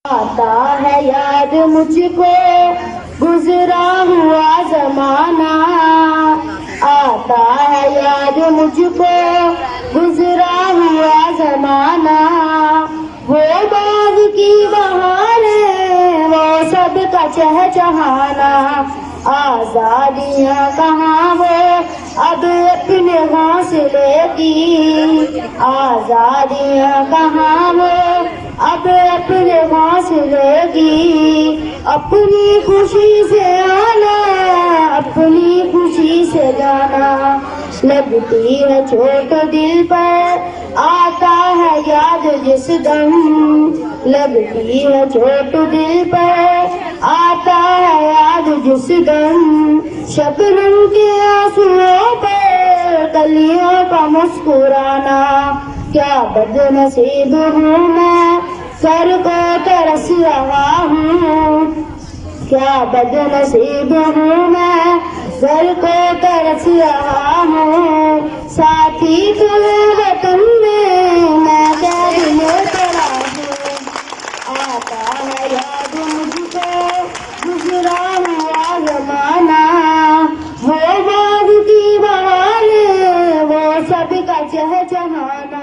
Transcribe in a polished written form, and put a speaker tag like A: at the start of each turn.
A: आता है याद मुझको गुजरा हुआ जमाना, आता है याद मुझको गुजरा हुआ जमाना। वो बाग की बहारें वो सब का चहचहाना, आजादियाँ कहाँ वो अब अपने हौसले की, आजादियाँ कहाँ वो अब अपने हौसले की। अपनी खुशी से आना अपनी खुशी से जाना, लगती है चोट दिल पर आता है याद जिस दम, लगती है चोट दिल पर आता है याद जिस दम। शबनम के आंसुओं पर कलियों का मुस्कुराना, क्या बदनसीब हूँ मैं सर को तरस रहा हूँ, क्या बदनसीब हूँ मैं सर को तरस रहा हूँ। साथी तुम्हें वतन में मैं कैद में पड़ा हूँ, आता है याद मुझको गुजरा हुआ जमाना। वो बाग की बहारें वो सब का चहचहाना,